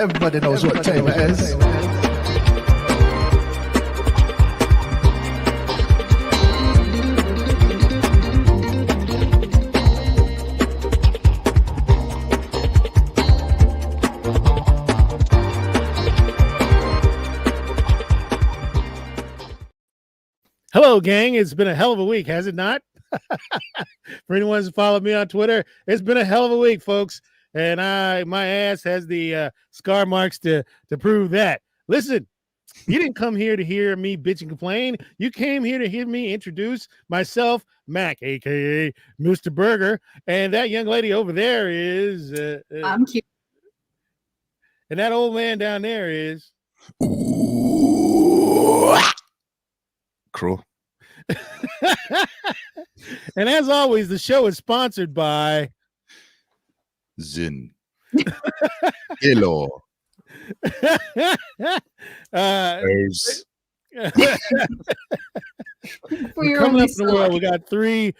Everybody knows what time it is. Hello, gang. It's been a hell of a week, has it not? For anyone who's followed me on Twitter, it's been a hell of a week, folks. And my ass has the scar marks to prove that. Listen, you didn't come here to hear me bitch and complain. You came here to hear me introduce myself, Mac, a.k.a. Mr. Burger. And that young lady over there is... I'm cute. And that old man down there is... Crow. And as always, the show is sponsored by Zin. Hello. Coming up in the world, we got three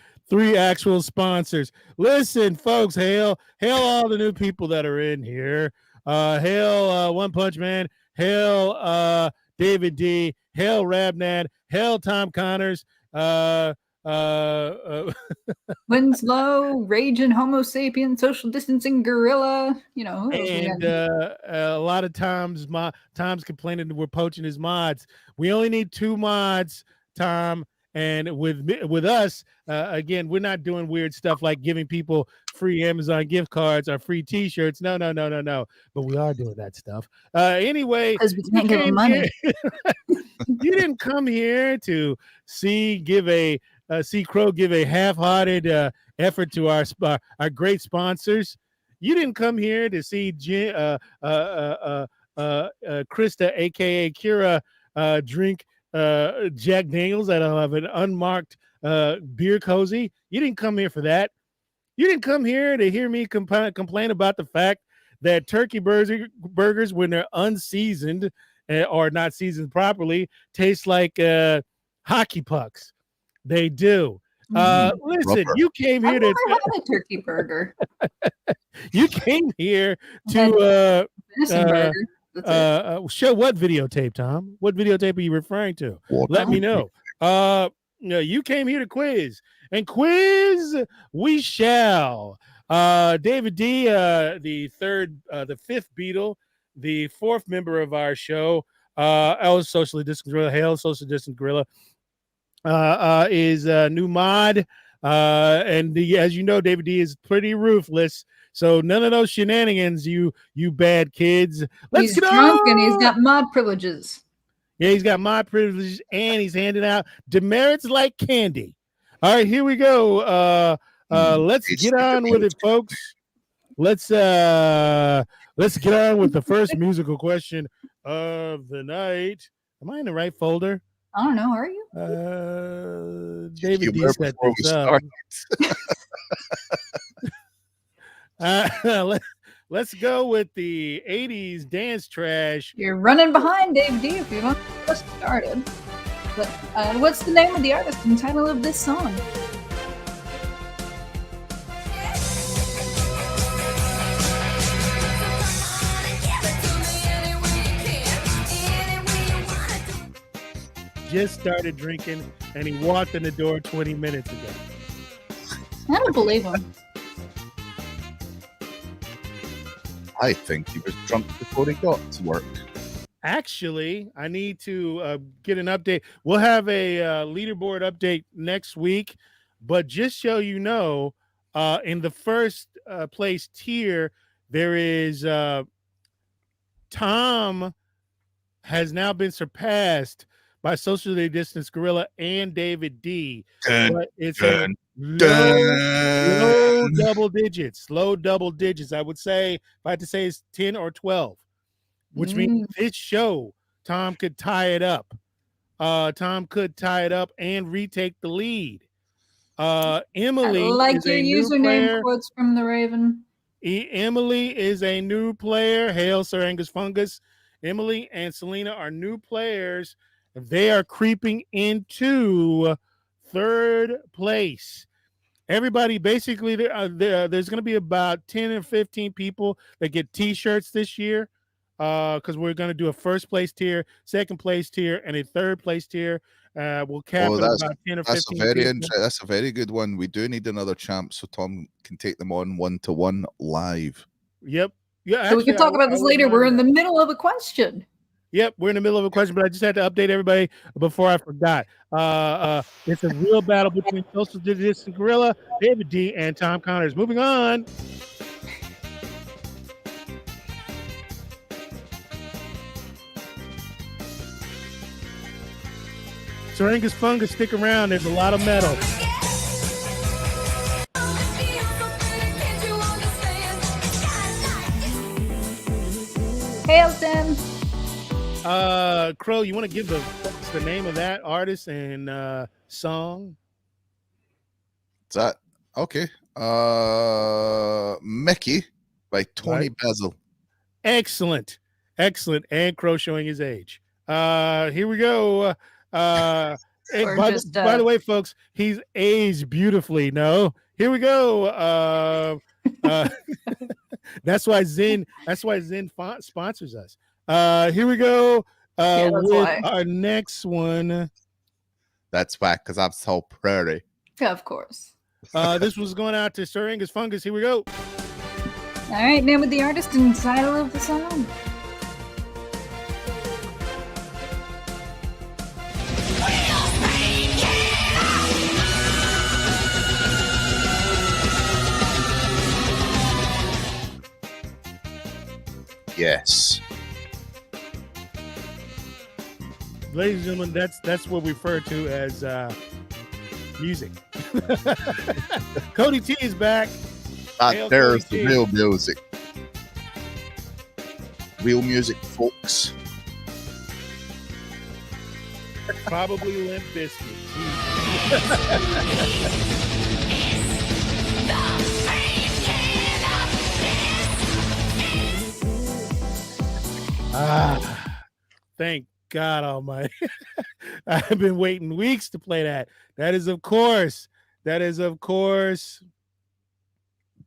actual sponsors. Listen, folks, hail all the new people that are in here. Hail One Punch Man. Hail David D. Hail Rabnad. Hail Tom Connors. Winslow, Raging Homo sapien, Social Distancing Gorilla, and a lot of times Tom's complaining that we're poaching his mods. We only need 2 mods, Tom, and with us again, we're not doing weird stuff like giving people free Amazon gift cards or free t-shirts. No, but we are doing that stuff anyway, because we can't give them money. You didn't come here to see Crow give a half-hearted effort to our great sponsors. You didn't come here to see Krista, aka Kira, drink Jack Daniels out of an unmarked beer cozy. You didn't come here for that. You didn't come here to hear me complain about the fact that turkey burgers, when they're unseasoned or not seasoned properly, taste like hockey pucks. They do. Listen, you came here to had a turkey burger. You came here to show what videotape, Tom? What videotape are you referring to? Let me know. You came here to quiz, and quiz we shall. David D, the fifth Beatle, the 4th member of our show, Els Socially Distant Gorilla, Hail Social Distant Gorilla, is a new mod. And as you know, David D is pretty ruthless. So none of those shenanigans, you bad kids. He's drunk and he's got mod privileges. Yeah, he's got mod privileges and he's handing out demerits like candy. All right, here we go. Let's get on with it, folks. Let's get on with the first musical question of the night. Am I in the right folder? I don't know. Are you? David D set this up. Let's go with the 80s dance trash. You're running behind, Dave D, if you want to get started. But, what's the name of the artist and title of this song? Just started drinking and he walked in the door 20 minutes ago. I don't believe him. I think he was drunk before he got to work. Actually, I need to get an update. We'll have a leaderboard update next week, but just so you know, in the first place tier, there is Tom has now been surpassed by Socially Distanced Gorilla and David D. But it's low double digits. I would say, if I had to say, it's 10 or 12, which means this show, Tom could tie it up. Tom could tie it up and retake the lead. Emily, I like your username quotes from the Raven. Emily is a new player. Hail Sir Angus Fungus. Emily and Selena are new players. They are creeping into 3rd place. Everybody, basically, there's going to be about 10 or 15 people that get T-shirts this year. because we're going to do a first place tier, second place tier, and a third place tier. We'll cap it at about 10 or 15 people. That's a very good one. We do need another champ so Tom can take them on 1-to-1 live. Yep. Yeah. So we can talk about this later. We're in the middle of a question. Yep, we're in the middle of a question, but I just had to update everybody before I forgot. It's a real battle between Social Distance Gorilla, David D, and Tom Connors. Moving on. Syringus Fungus, stick around. There's a lot of metal. Hailton. Crow, you want to give the name of that artist and song? Is that okay? Mickey by Tony Basil. Excellent. And Crow showing his age. Here we go. By the way, folks, he's aged beautifully. No, here we go. That's why Zen sponsors us. Here we go with our next one. That's why, because I'm so pretty. Yeah, of course. This was going out to Syringus Fungus. Here we go. All right, name of the artist and title of the song. Yes. Ladies and gentlemen, that's what we refer to as music. Cody T is back. There's the real music. Real music, folks. Probably Limp Bizkit. Thank God Almighty. I've been waiting weeks to play that. That is of course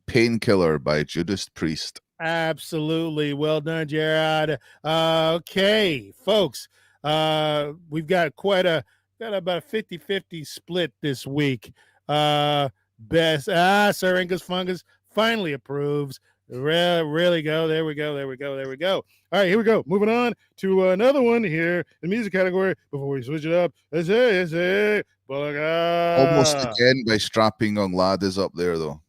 Painkiller by Judas Priest. Absolutely. Well done, Gerard. Okay, folks. We've got about a 50-50 split this week. Syringus Fungus finally approves. Really go. There we go. All right, here we go. Moving on to another one here in the music category before we switch it up. Almost again by Strapping Young Lad is up there though.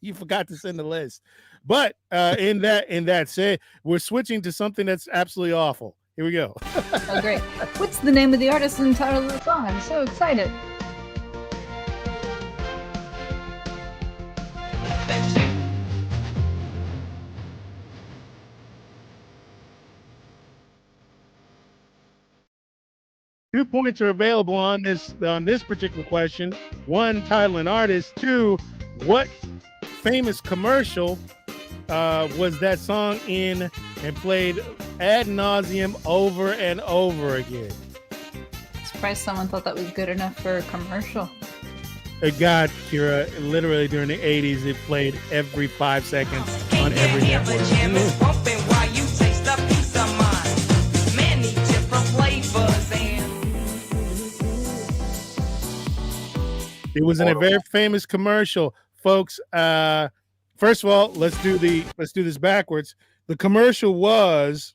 You forgot to send the list. But in that say, we're switching to something that's absolutely awful. Here we go. Oh, great. What's the name of the artist and title of the song? I'm so excited. Two points are available on this particular question. One, title and artist. Two, what famous commercial was that song in and played ad nauseum over and over again? Surprised someone thought that was good enough for a commercial. God, Kira, literally during the 80s, it played every 5 seconds on every network. It was in a very famous commercial, folks. First of all, let's do this backwards. The commercial was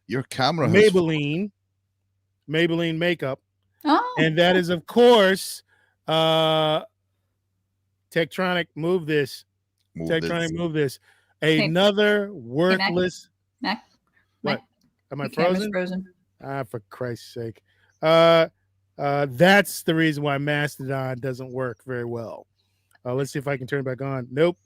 your camera Maybelline makeup, and that is of course Tektronic. Move this. Another worthless. Mac. What? Am I frozen? For Christ's sake. That's the reason why Mastodon doesn't work very well. Let's see if I can turn it back on. Nope.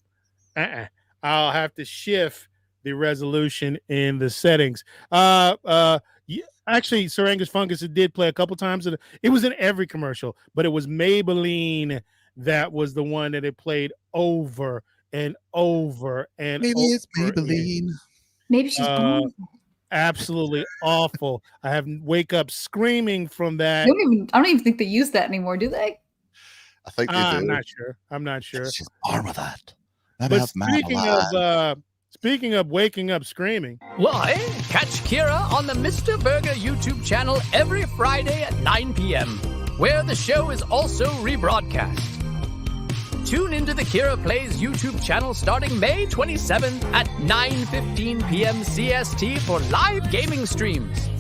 I'll have to shift the resolution in the settings. Actually, Syringus Fungus, it did play a couple times. It was in every commercial, but it was Maybelline that was the one that it played over and over and maybe over. It's Maybelline. Maybe she's born. Absolutely awful. I have wake up screaming from that. I don't even think they use that anymore, do they? I think they do. I'm not sure. She's born with that. But Speaking of waking up screaming. Why? Catch Kira on the Mr. Burger YouTube channel every Friday at 9 p.m., where the show is also rebroadcast. Tune into the Kira Plays YouTube channel starting May 27th at 9:15 p.m. CST for live gaming streams.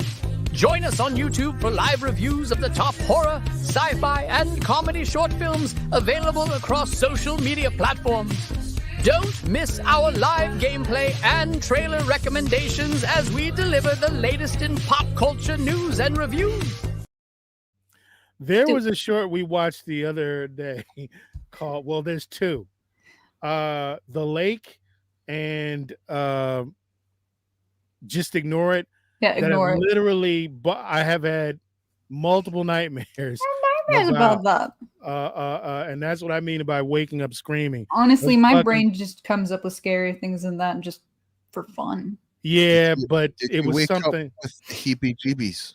Join us on YouTube for live reviews of the top horror, sci-fi, and comedy short films available across social media platforms. Don't miss our live gameplay and trailer recommendations as we deliver the latest in pop culture news and reviews. There was a short we watched the other day called, well, there's two. The Lake and Just Ignore It. Yeah, ignore it. Literally, I have had multiple nightmares. About that. And that's what I mean by waking up screaming. Honestly, my brain just comes up with scary things and that just for fun. Yeah, but Did it you was wake up something. with heebie-jeebies?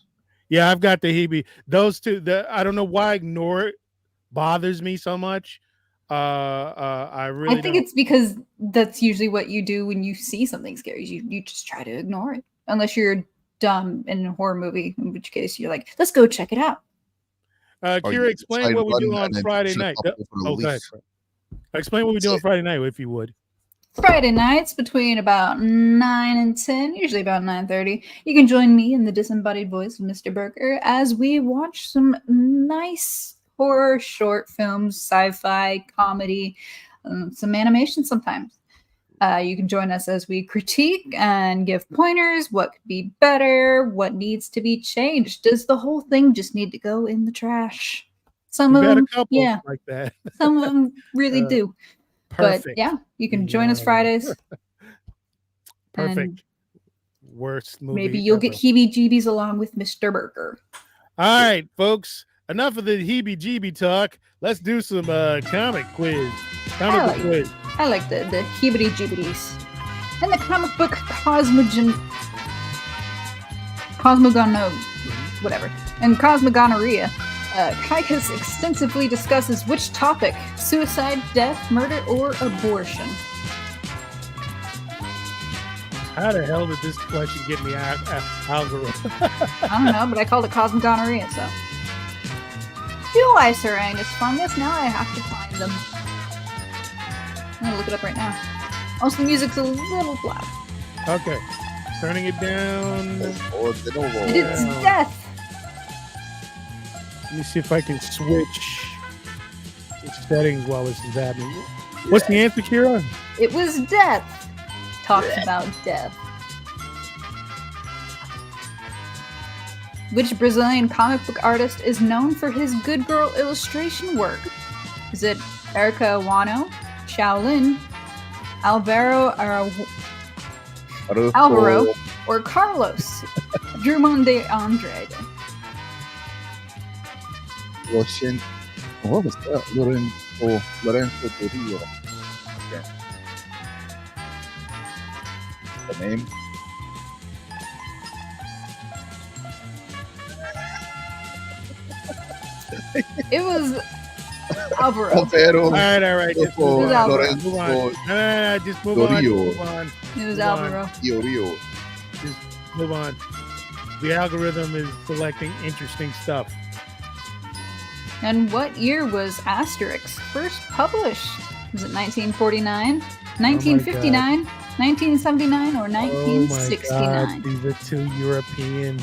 Yeah, I've got the heebie. Those two. I don't know why Ignore It bothers me so much. I think it's because that's usually what you do when you see something scary. You just try to ignore it, unless you're dumb in a horror movie, in which case you're like, let's go check it out. Kira, explain what we do on Friday night. Oh, go ahead. Explain what we do on Friday night, if you would. Friday nights between about 9 and 10, usually about 9:30. You can join me in the disembodied voice of Mr. Burger as we watch some nice horror short films, sci-fi, comedy, some animation sometimes. You can join us as we critique and give pointers, what could be better, what needs to be changed. Does the whole thing just need to go in the trash? Some of them, yeah, like that. Some of them really do. Perfect. But yeah, you can join us Fridays. Perfect. Worst movie. Maybe you'll ever. get heebie-jeebies along with Mr. Burger. All right, folks. Enough of the heebie-jeebie talk. Let's do some comic quiz. Quiz. I like the heebity-jeebities. And the comic book Cosmogono, whatever. And Cosmogonorrhea. Kaikus extensively discusses which topic: suicide, death, murder, or abortion. How the hell did this question get me algorithm? I don't know, but I called it Cosmogonorrhea, so. Fuel Ice-Orangus fungus. Now I have to find them. I'm gonna look it up right now. Also, the music's a little loud. Okay. Turning it down. It's death. Let me see if I can switch settings while this is happening. What's the answer, Kira? It was death. Talks about death. Which Brazilian comic book artist is known for his good girl illustration work? Is it Erica Wano, Shaolin, Alvaro, or Carlos Drummond de Andrade? What was that? Lorenzo Dorillo. Okay. The name? It was Alvaro. All right. Just move on. Lorenzo Move on. Just move on. It was Alvaro. Just move on. The algorithm is selecting interesting stuff. And what year was Asterix first published? Was it 1949, 1959, 1979, or 1969? Oh my God, these are two European.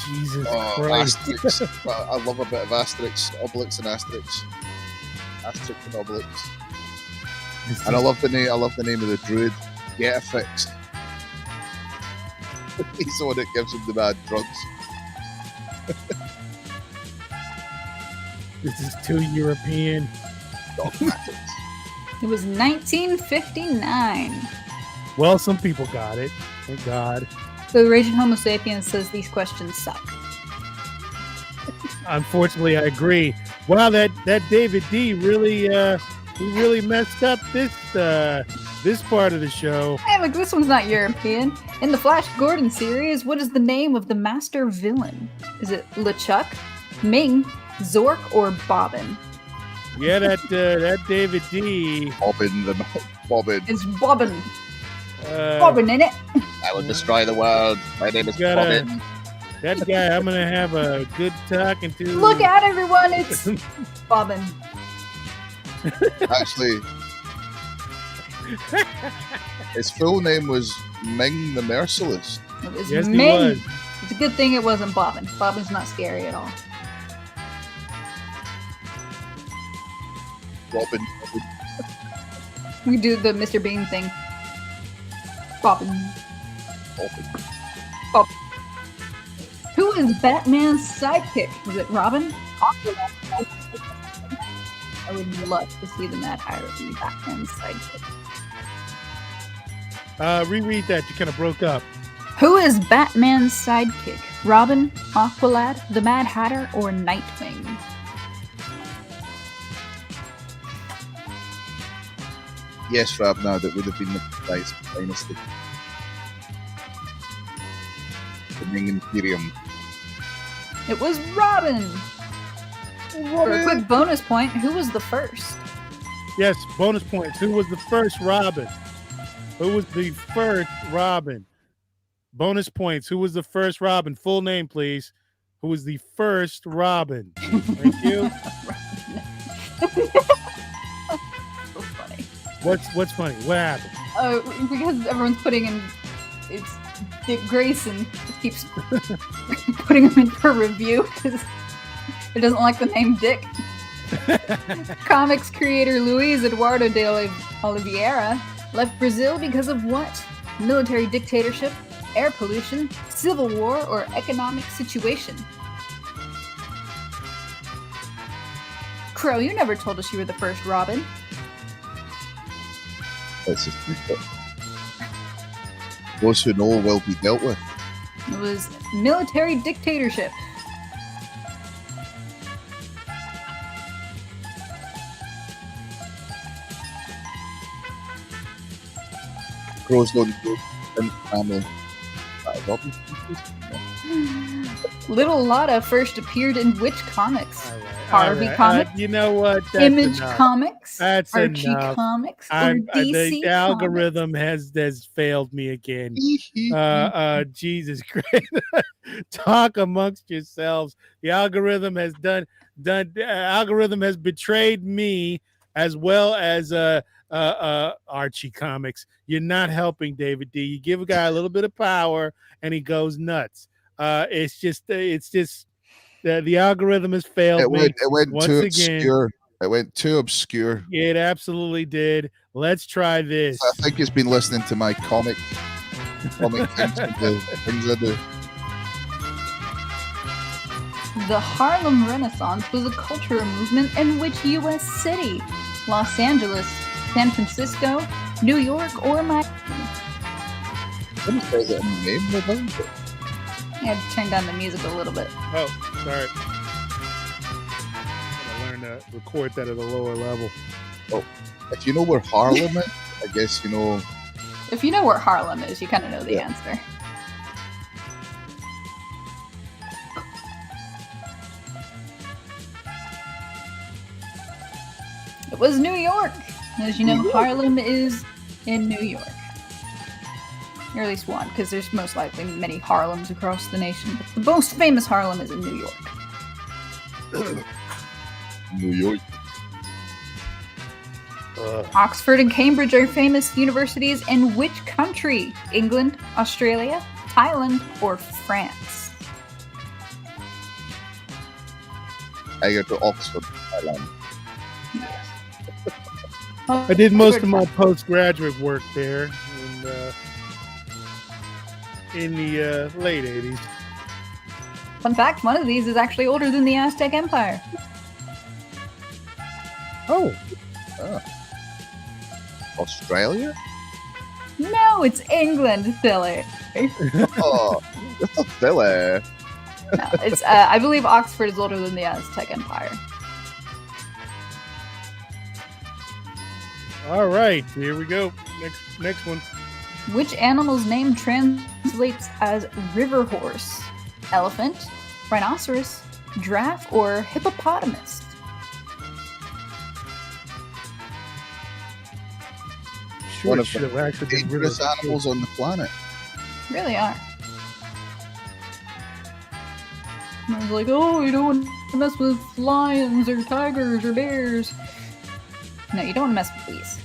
Jesus Christ. Asterix. I love a bit of Asterix, Obelix and Asterix. Asterix and Obelix. And I love the name of the druid. Get a fix. He's the one that gives him the bad drugs. This is too European. It was 1959. Well, some people got it. Thank God. The Raging Homo Sapiens says these questions suck. Unfortunately, I agree. Wow, that David D really messed up this part of the show. Hey, look, this one's not European. In the Flash Gordon series, what is the name of the master villain? Is it LeChuck, Ming, Zork, or Bobbin? Yeah, that David D. Bobbin. It's Bobbin. Robin in it. I will destroy the world. My name is Gotta- Robin. That guy, I'm gonna have a good talking to. Look out, everyone! It's Bobbin. Actually, his full name was Ming the Merciless. It was Yes, he Ming. was. It's a good thing it wasn't Bobbin. Bobbin's not scary at all. Robin. We do the Mr. Bean thing. Bobbin. Robin. Who is Batman's sidekick? Was it Robin? I would love to see the Mad Hatter be Batman's sidekick. Reread that. You kind of broke up. Who is Batman's sidekick? Robin, Aqualad, the Mad Hatter, or Nightwing? Yes, Ravna, that would have been the Dice Dynasty. The Ming Imperium. It was Robin! For a quick bonus point, who was the first? Yes, bonus points. Who was the first Robin? Who was the first Robin? Bonus points. Who was the first Robin? Full name, please. Who was the first Robin? Thank you. So funny. What's funny? What happened? Because everyone's putting in, it's Dick Grayson just keeps putting him in for review because it doesn't like the name Dick. Comics creator Luis Eduardo de Oliveira left Brazil because of what? Military dictatorship, air pollution, civil war, or economic situation? Crow, you never told us you were the first Robin. That's just those who know will be dealt with. It was military dictatorship. Crows don't go in family. Robin? Little Lotta first appeared in which comics? All right, Harvey all right. Comics? You know what? That's Image enough. Comics? That's Archie enough. Comics? Or I DC think the algorithm has failed me again. Jesus Christ. Talk amongst yourselves. The algorithm has algorithm has betrayed me as well as Archie Comics. You're not helping, David D. You give a guy a little bit of power and he goes nuts. It's just the algorithm has failed me. It went once too again. obscure. It went too obscure. It absolutely did. Let's try this. I think he's been listening to my comic things, the things I do. The Harlem Renaissance was a cultural movement in which U.S. city? Los Angeles, San Francisco, New York, or Miami? What is it in the name of them? I had to turn down the music a little bit. Oh, sorry. I learned to record that at a lower level. If you know where Harlem is, I guess you know. If you know where Harlem is, you kind of know the Yeah. answer. It was New York. As you know, Harlem is in New York. Or at least one, because there's most likely many Harlems across the nation. But the most famous Harlem is in New York. New York. Oxford and Cambridge are famous universities in which country? England, Australia, Thailand, or France? I go to Oxford, Thailand. I did most of my postgraduate work there in the late 80s. Fun fact, one of these is actually older than the Aztec Empire. Oh, Australia? No, it's England, silly. Oh, that's a silly. No, it's I believe Oxford is older than the Aztec Empire. all right. Here we go. Next one. Which animal's name translates as river horse? Elephant, rhinoceros, giraffe, or hippopotamus? sure One it of should the have actually been really dangerous animals on the planet. Really are. And I was like, oh, you don't want to mess with lions or tigers or bears. No, you don't want to mess with these.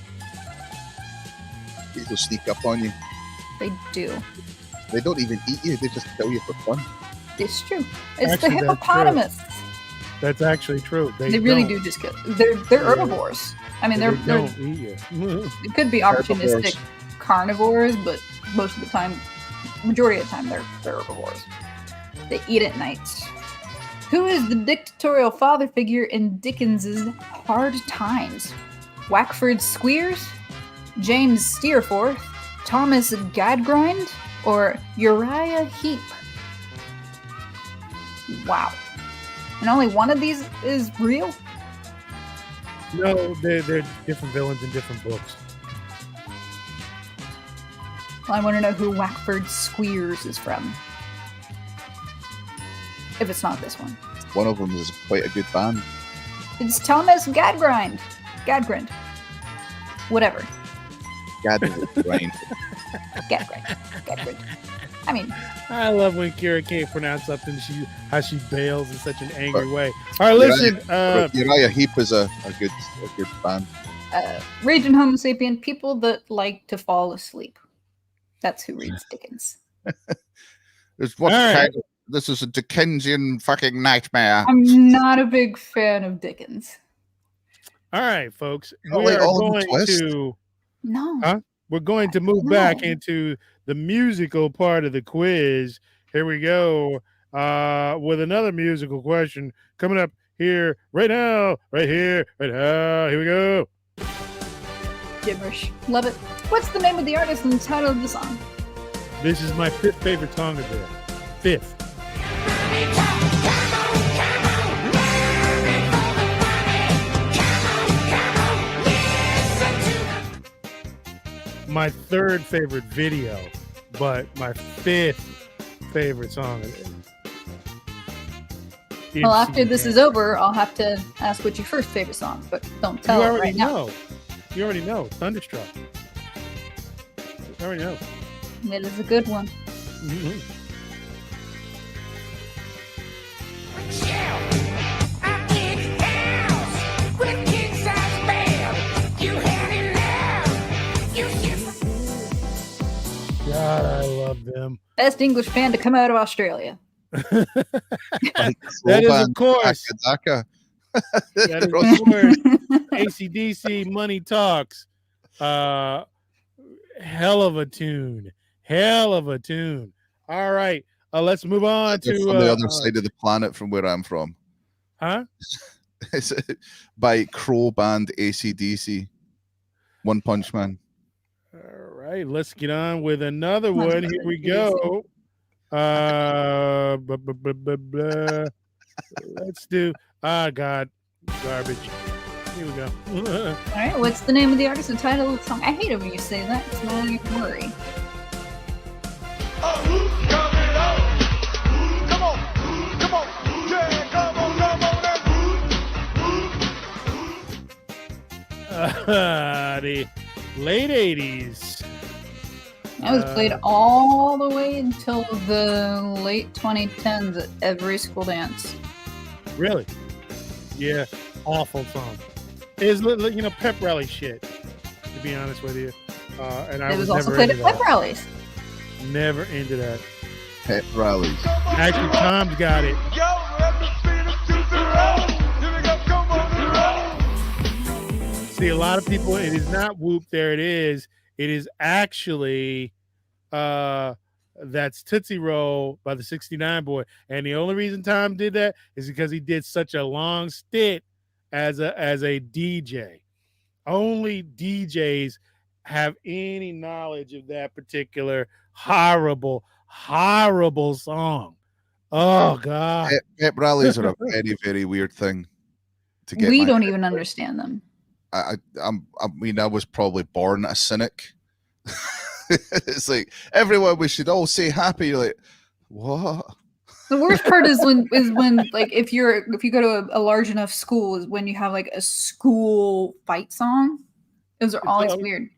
These will sneak up on you. They do. They don't even eat you. They just kill you for fun. It's true. It's Actually, the that's hippopotamus. That's actually true. They really don't. do just kill. They're herbivores. I mean, They they're don't eat you. it could be opportunistic carnivores, but most of the time, majority of the time, they're herbivores. They eat at night. Who is the dictatorial father figure in Dickens's Hard Times? Wackford Squeers, James Steerforth, Thomas Gradgrind, or Uriah Heep? Wow. And only one of these is real? No, they're different villains in different books. Well, I want to know who Wackford Squeers is from. If it's not this one. One of them is quite a good band. It's Thomas Gradgrind. Gadgrind. Whatever. Gadgrind. Gadgrind. I mean, I love when Kira can't pronounce something. How she bails in such an angry way. All right, listen. Uriah Heep is a good band. Raging Homo sapien, people that like to fall asleep. That's who reads Dickens. This is a Dickensian fucking nightmare. I'm not a big fan of Dickens. All right, folks. Oh, We wait, are Oliver going Twist? to No. Huh? We're going to move back into the musical part of the quiz. Here we go with another musical question coming up here right now, right here, right now. Here we go. Gibberish. Love it. What's the name of the artist and the title of the song? This is my fifth favorite song of there. Fifth. My third favorite video, but my fifth favorite song of it. Well, after this is over, I'll have to ask what's your first favorite song, but don't tell You it already right now. know. You already know. Thunderstruck. You already know. It is a good one. Mm-hmm. God, I love them. Best English band to come out of Australia. That is, of course. Daka. That is, of course. AC/DC, Money Talks. Hell of a tune. Hell of a tune. All right. Let's move on They're to from the other side of the planet from where I'm from. Huh? It's by Crow band AC/DC. One Punch Man. All right, let's get on with another one. Here we go. Let's do God, garbage. Here we go. All right, what's the name of the artist and title of the song? I hate it when you say that. It's not even worry. The late 80s. That was played all the way until the late 2010s at every school dance. Really? Yeah, awful song. It's pep rally shit. To be honest with you, and I It was never also played at into pep that. rallies. Never into that. Pep rallies. Actually, Tom's got it. See, a lot of people, it is not Whoop, there it is. It is actually that's Tootsie Roll by the 69 Boy. And the only reason Tom did that is because he did such a long stint as a DJ. Only DJs have any knowledge of that particular horrible song. Oh God. Pep rallies are a very, very weird thing to get. We don't even understand them. I mean, I was probably born a cynic. It's like everyone, we should all say happy. You're like, what? The worst part is when like if you go to a large enough school is when you have like a school fight song. Those are always weird.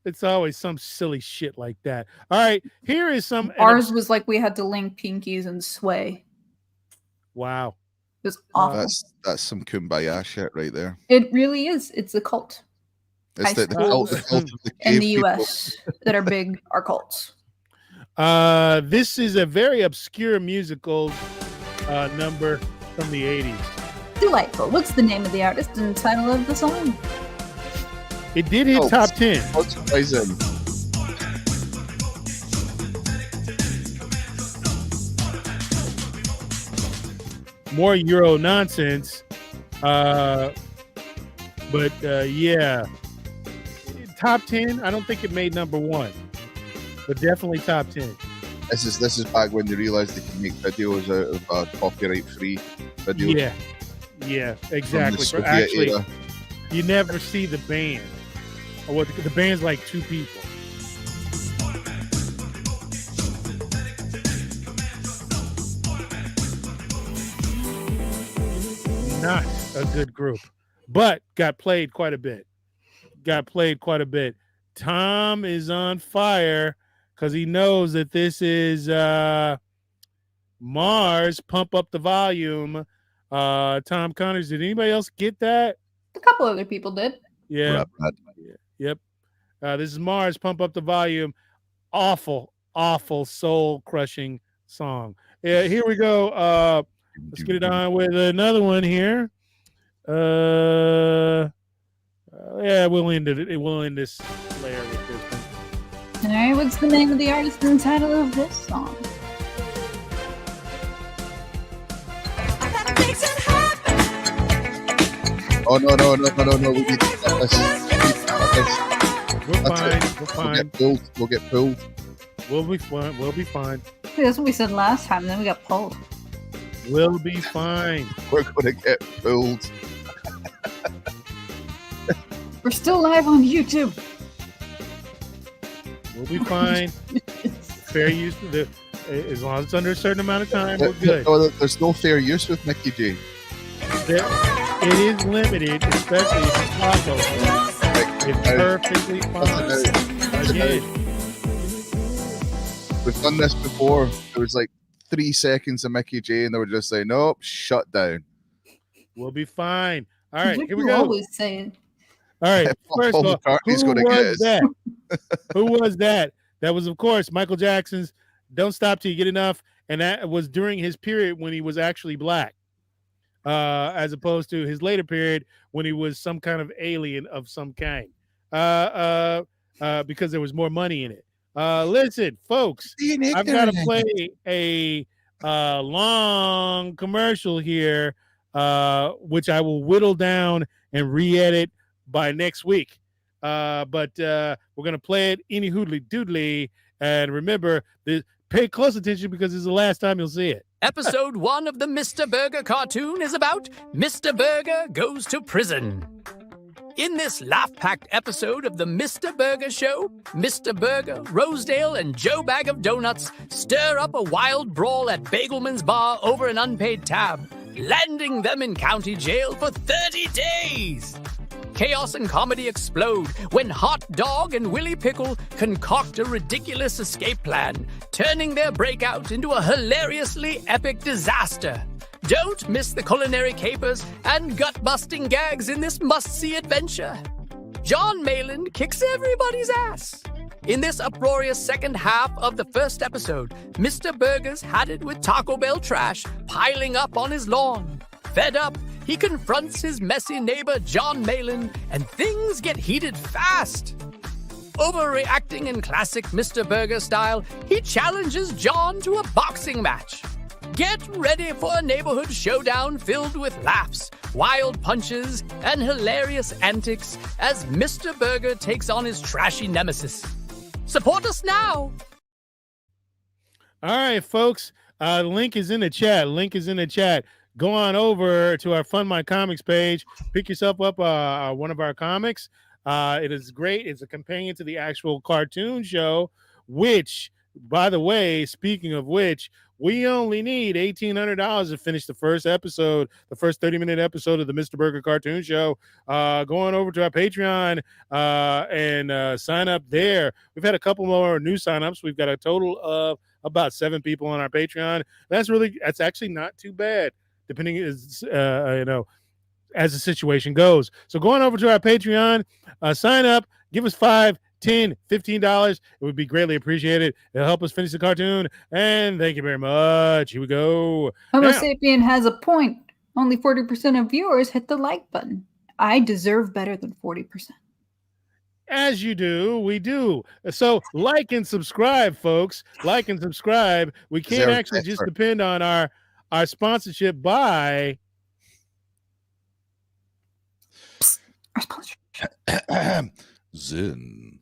It's always some silly shit like that. All right, here is some. Ours was like we had to link pinkies and sway. Wow. It was awful. That's some kumbaya shit right there. It really is. It's a cult. It's the cult of the in cave the people. US that are big are cults. This is a very obscure musical number from the 80s. Delightful. What's the name of the artist and title of the song? It did hit top 10. What's surprising? More Euro nonsense. But yeah. Top 10, I don't think it made number 1. But definitely top 10. This is back when they realized they could make videos out of copyright-free videos. Yeah, exactly. From the Actually, Soviet era. you never see the band. Or what the band's like 2 people. Not a good group, but got played quite a bit. Tom is on fire because he knows that this is Mars. Pump up the volume. Tom Connors. Did anybody else get that? A couple other people did. Yeah. Yep. This is Mars. Pump up the volume. Awful soul crushing song. Yeah. Here we go. Let's get it on with another one here. Yeah, we'll end it. We'll end this layer with this one. All right, what's the name of the artist and title of this song? Oh no! We need to stop this. We're fine. We'll get pulled. We'll be fine. See, that's what we said last time. Then we got pulled. We'll be fine. We're gonna get pulled. We're still live on YouTube. We'll be fine. Fair use of the. As long as it's under a certain amount of time, we're good. No, there's no fair use with Mickey J. It is limited, especially if it's taco. It's perfectly fine. Again. We've done this before. There was like 3 seconds of Mickey J, and they were just like, "Nope, shut down." We'll be fine. All right, here we You go. always say it. All right, first of all, who was that? Who was that? That was, of course, Michael Jackson's "Don't Stop Till You Get Enough," and that was during his period when he was actually black, as opposed to his later period when he was some kind of alien of some kind, because there was more money in it. Listen, folks, I've got to play a long commercial here, which I will whittle down and re-edit by next week. But we're going to play it any hoodly doodly. And remember, pay close attention because this is the last time you'll see it. Episode 1 of the Mr. Burger cartoon is about Mr. Burger Goes to Prison. In this laugh-packed episode of the Mr. Burger Show, Mr. Burger, Rosedale, and Joe Bag of Donuts stir up a wild brawl at Bagelman's Bar over an unpaid tab, landing them in county jail for 30 days. Chaos and comedy explode when Hot Dog and Willie Pickle concoct a ridiculous escape plan, turning their breakout into a hilariously epic disaster. Don't miss the culinary capers and gut-busting gags in this must-see adventure. John Mayland kicks everybody's ass. In this uproarious second half of the first episode, Mr. Burger's had it with Taco Bell trash piling up on his lawn. Fed up, he confronts his messy neighbor John Mayland, and things get heated fast. Overreacting in classic Mr. Burger style, he challenges John to a boxing match. Get ready for a neighborhood showdown filled with laughs, wild punches, and hilarious antics as Mr. Burger takes on his trashy nemesis. Support us now! All right, folks. Link is in the chat. Go on over to our Fund My Comics page. Pick yourself up one of our comics. It is great. It's a companion to the actual cartoon show, which By the way, speaking of which, we only need $1,800 to finish the first episode, the first 30-minute episode of the Mr. Burger Cartoon Show. Going over to our Patreon and sign up there. We've had a couple more new signups. We've got a total of about 7 people on our Patreon. That's actually not too bad, depending as as the situation goes. So going over to our Patreon, sign up, give us $5, $10, $15. It would be greatly appreciated. It'll help us finish the cartoon. And thank you very much. Here we go. Homo Now, sapien has a point. Only 40% of viewers hit the like button. I deserve better than 40%. as you do, we do. So like and subscribe, folks. Like and subscribe. We can't actually just depend on our sponsorship by Our sponsorship. Zin.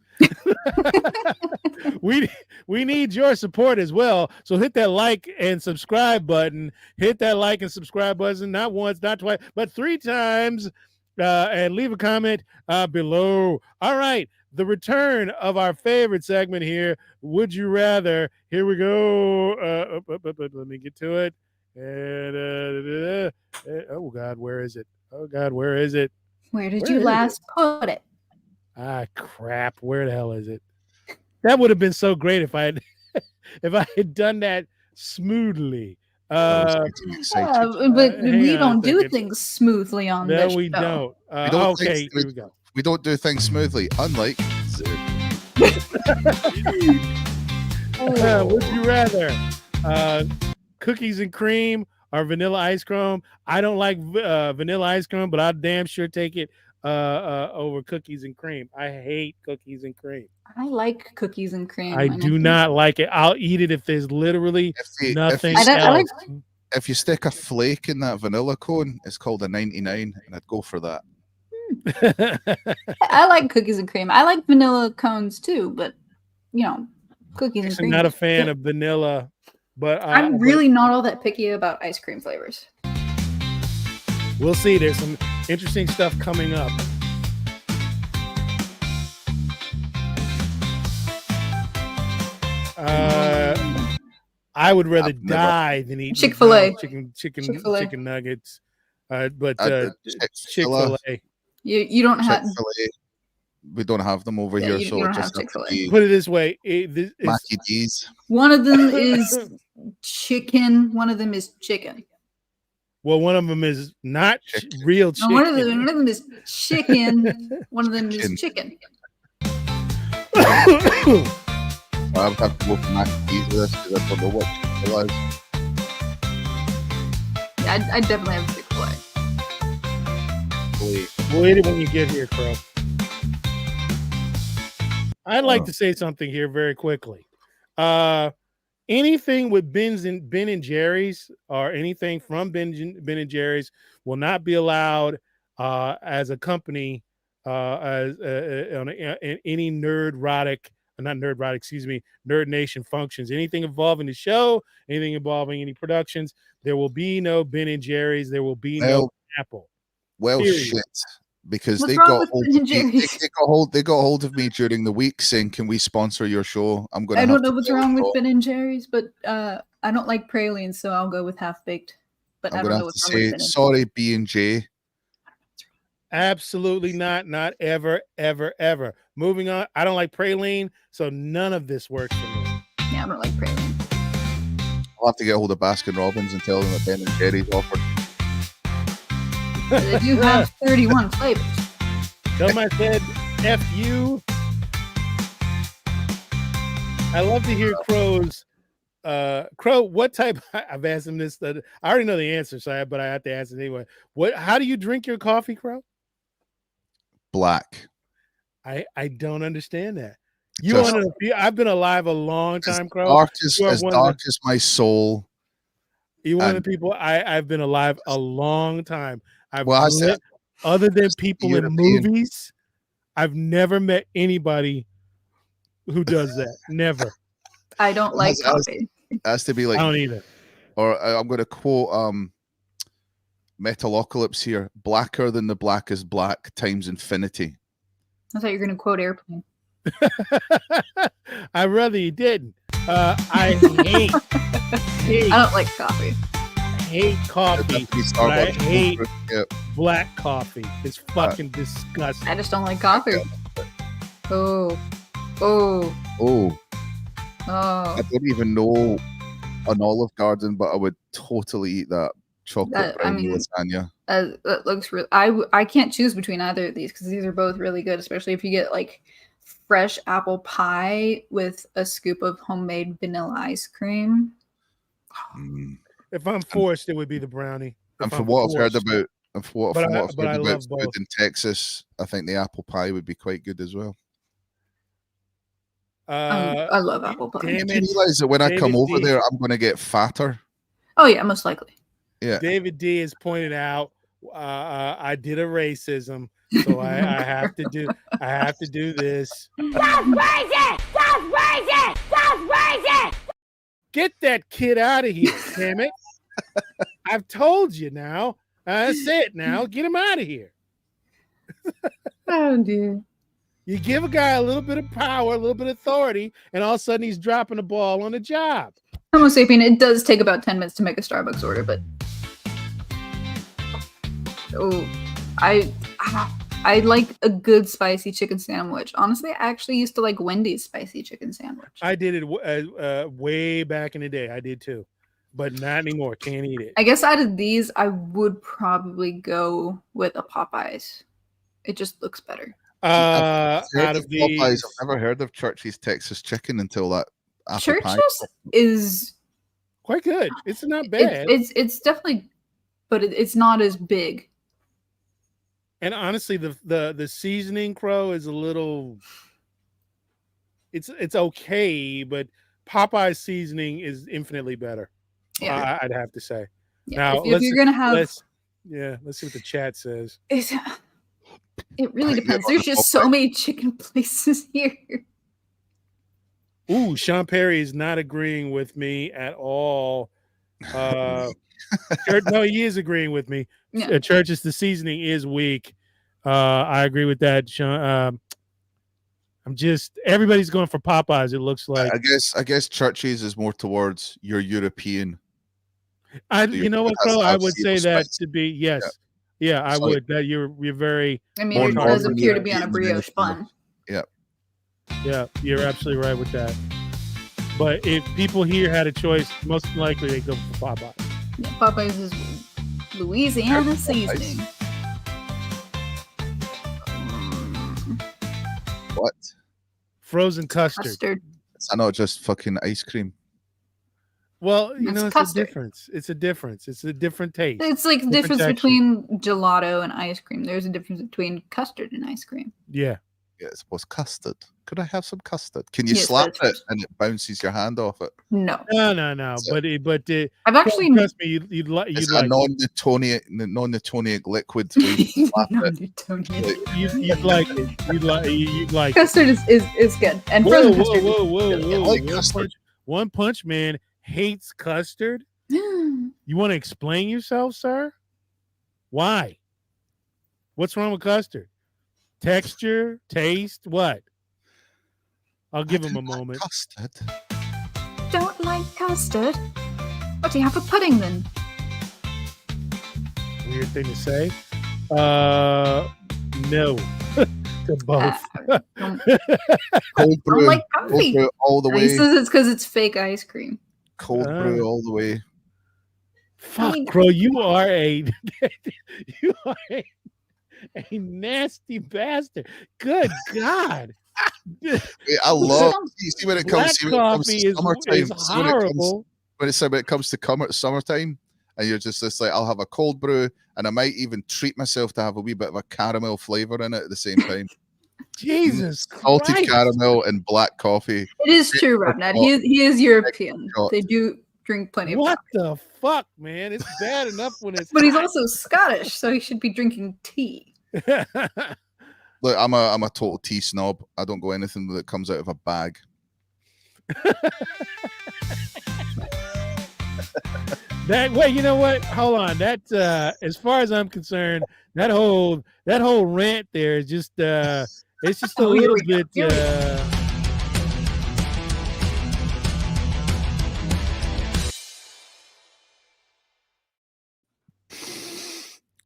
we need your support as well. So hit that like and subscribe button. Hit that like and subscribe button, not once, not twice, but 3 times. And leave a comment below. All right, the return of our favorite segment here. Would you rather? Here we go. Let me get to it. And oh God, where is it? Oh God, where is it? Where did you last put it? Ah, crap. Where the hell is it? That would have been so great if I had done that smoothly. But we don't do things smoothly on this show. No, we don't. Okay, here we go. We don't do things smoothly, unlike Zin. Would you rather cookies and cream or vanilla ice cream? I don't like vanilla ice cream, but I damn sure take it over cookies and cream. I hate cookies and cream. I like cookies and cream. I do not like it. I'll eat it if there's literally nothing else. If you stick a flake in that vanilla cone, it's called a 99, and I'd go for that. I like cookies and cream. I like vanilla cones too, but cookies and cream. I'm not a fan of vanilla, but I'm really not all that picky about ice cream flavors. We'll see. There's some interesting stuff coming up. I would rather die than eat Chick-fil-A. Chicken nuggets. But Chick-fil-A. You don't have Chick-fil-A. We don't have them over here, so don't just have Chick-fil-A. Put it this way: Mackie D's. One of them is chicken. One of them is chicken. Well, one of them is not real chicken. No, one of them is chicken. One of them is chicken. I would have to go for Mackie D's for this because I don't know what Chick-fil-A is. Yeah, I definitely have Chick-fil-A. Wait when you get here, Crow. I'd like to say something here very quickly. Anything with Ben and Jerry's or anything from Ben and Jerry's will not be allowed as a company on any Nerd Nation functions. Anything involving the show, anything involving any productions, there will be no Ben and Jerry's. There will be no Apple. Well, shit. Because they got hold of me during the week saying, "Can we sponsor your show?" I don't know what's wrong with Ben and Jerry's, but I don't like pralines, so I'll go with half baked. But I'm gonna have to say sorry, B&J. Absolutely not ever, ever, ever. Moving on. I don't like praline, so none of this works for me. Yeah, I don't like praline. I'll have to get hold of Baskin Robbins and tell them that Ben and Jerry's offered. They do have 31 flavors. Tell them I said F you. I love to hear Crow's. Crow, what type? I've asked him this. I already know the answer, but I have to ask it anyway. How do you drink your coffee, Crow? Black. I don't understand that. I've been alive a long time, Crow. As dark as my soul. You're one of the people. I've been alive a long time. Other than people in movies, I've never met anybody who does that. Never. I don't like coffee. It has to be like. I don't either. Or I'm going to quote Metalocalypse here: "Blacker than the blackest black times infinity." I thought you were going to quote Airplane. I'd rather you didn't. I hate. I don't like coffee. Hate coffee. But I hate black coffee. It's fucking disgusting. I just don't like coffee. Oh. I don't even know an Olive Garden, but I would totally eat that chocolate brownie lasagna. That looks really. I can't choose between either of these because these are both really good, especially if you get like fresh apple pie with a scoop of homemade vanilla ice cream. If I'm forced, it would be the brownie. And from what I've heard about, food in Texas, I think the apple pie would be quite good as well. I love apple pie. Do you realize that when I come over there, I'm going to get fatter? Oh yeah, most likely. Yeah. David D has pointed out I did a racism, so I have to do this. That's racist! That's racist! That's racist! Get that kid out of here, damn it! I've told you now. That's it. Now get him out of here. Oh dear. You give a guy a little bit of power, a little bit of authority, and all of a sudden he's dropping the ball on the job. Homo sapien, it does take about 10 minutes to make a Starbucks order, but I like a good spicy chicken sandwich. Honestly, I actually used to like Wendy's spicy chicken sandwich. I did it way back in the day. I did too, but not anymore. Can't eat it. I guess out of these, I would probably go with a Popeyes. It just looks better. Out of these, Popeyes, I've never heard of Church's Texas Chicken until that. Church's is quite good. It's not bad. It's definitely, but it's not as big. And honestly, the seasoning, Crow, is a little. It's okay, but Popeye's seasoning is infinitely better. Yeah, I'd have to say. Yeah. Now, if you're gonna have, let's see what the chat says. It really depends. There's just so many chicken places here. Ooh, Sean Perry is not agreeing with me at all. No, he is agreeing with me. Yeah. Church's, the seasoning is weak. I agree with that, Sean. Everybody's going for Popeyes. It looks like. I guess Church's is more towards your European. You know what, Crow? I would say that to be yes. Yeah, I would. That you're very. I mean, it does appear to be on a brioche bun. Yeah. Yeah, you're absolutely right with that. But if people here had a choice, most likely they go for Popeyes. Yeah, Popeyes is Louisiana seasoning. What? Frozen custard. It's not just fucking ice cream. Well, it's a difference. It's a difference. It's a different taste. It's like the difference between gelato and ice cream. There's a difference between custard and ice cream. Yeah. Yeah, it's supposed custard. Could I have some custard? Can you slap it and it bounces your hand off it? No. So, but I've actually trust me, you'd like a non-Newtonic liquid. You'd like it. You'd like custard is good. And frozen custard. Whoa. One Punch Man hates custard. You want to explain yourself, sir? Why? What's wrong with custard? Texture, taste, what? I'll give him a moment. Custard. Don't like custard? What do you have for pudding then? Weird thing to say. No. To both. Cold brew. I like coffee. Cold brew all the way. He says it's because it's fake ice cream. Cold brew all the way. Fuck, bro, you are a nasty bastard. Good God. I love see when it comes to summertime. When it comes to summertime, and you're just like, I'll have a cold brew, and I might even treat myself to have a wee bit of a caramel flavor in it at the same time. Jesus salted Christ. Caramel and black coffee. It is true, Robnett. He is European. They do drink plenty of What coffee. the fuck, man? It's bad enough when it's But he's also Scottish, so he should be drinking tea. Look, I'm a total tea snob. I don't go anything that comes out of a bag. Wait, you know what? Hold on. That's as far as I'm concerned, that whole rant there is just it's just a little bit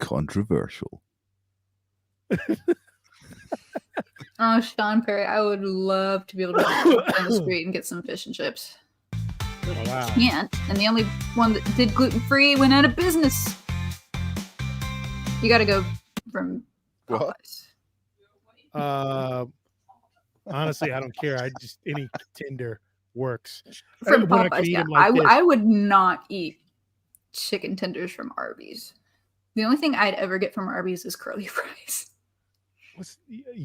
Controversial. Oh, Sean Perry, I would love to be able to go down the street and get some fish and chips. But I Wow. can't. And the only one that did gluten-free went out of business. You got to go from What? Popeyes. Honestly, I don't care. I just any tender works. From When I can Popeyes, eat yeah. 'em like this. I would not eat chicken tenders from Arby's. The only thing I'd ever get from Arby's is curly fries.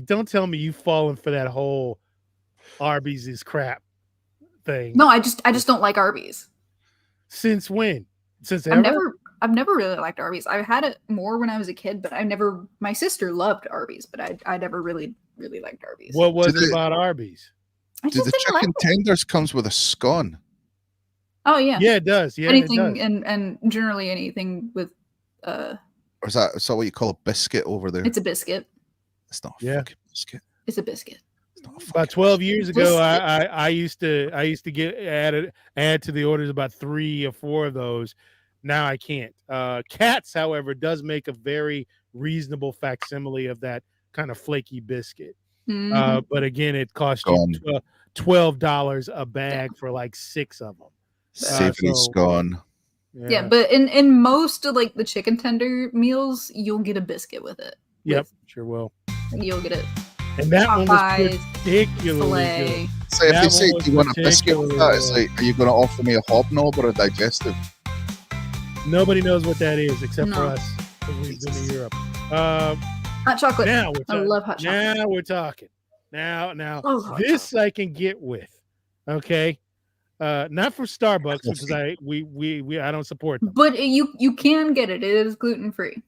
Don't tell me you've fallen for that whole Arby's is crap thing. No, I just don't like Arby's. Since when? Since ever? I've never really liked Arby's. I had it more when I was a kid, but my sister loved Arby's, but I never really liked Arby's. What was it about Arby's? I Do just the didn't chicken like it. tenders comes with a scone? Oh yeah. Yeah, it does. Yeah, Anything it does. and generally anything with Or is that what you call a biscuit over there? it's a biscuit. It's not a Yeah. fucking biscuit. It's a biscuit. It's not a About fucking 12 years ago, Biscuit. I used to get add to the orders about 3 or 4 of those. Now I can't. Katz, however, does make a very reasonable facsimile of that kind of flaky biscuit. Mhm. But again, it costs Gone. you $12 a bag for like 6 of them. savory so- scone. Yeah, but in most of like the chicken tender meals, you'll get a biscuit with it. Yep, sure will. You'll get it. And that one was Popeyes, particularly filet. good. So if That you say, one do you want was a biscuit with that? It's particularly like, are you going to offer me a hobnob or a digestive? Nobody knows what that is except for No. us because we've been to Europe. Hot chocolate. Now we're I talking. love hot chocolate. Now we're talking. Now Oh, hot this I can get with. Okay. Not for Starbucks because I don't support them. But you can get it. It is gluten free.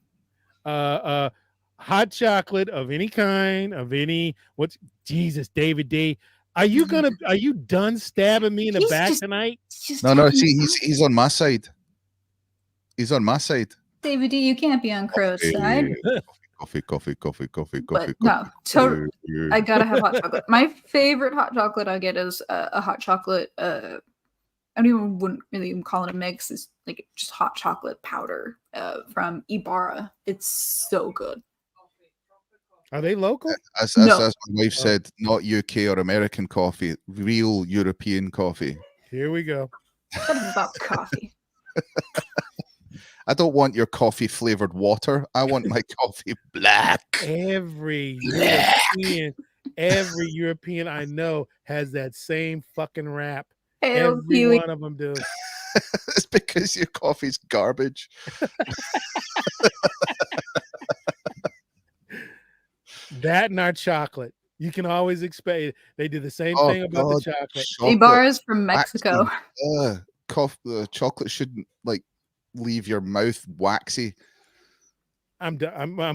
Hot chocolate of any kind, of any Jesus, David D. Are you done stabbing me in the He's back just- tonight? No. See, he's on my side. He's on my side. David D, you can't be on Crow's side. Coffee. But no, I gotta have hot chocolate. My favorite hot chocolate I get is a hot chocolate. I wouldn't really even call it a mix. It's like just hot chocolate powder from Ibarra. It's so good. Are they local? As No. my wife said, not UK or American coffee, real European coffee. Here we go. What about coffee? I don't want your coffee flavored water. I want my coffee black. Every European I know has that same fucking rap. Hail Every Huey. one of them do. It's because your coffee's garbage. That and our chocolate. You can always expect they do the same Oh, thing about God. the chocolate. Ibarra's from Mexico. Chocolate shouldn't like leave your mouth waxy. I'm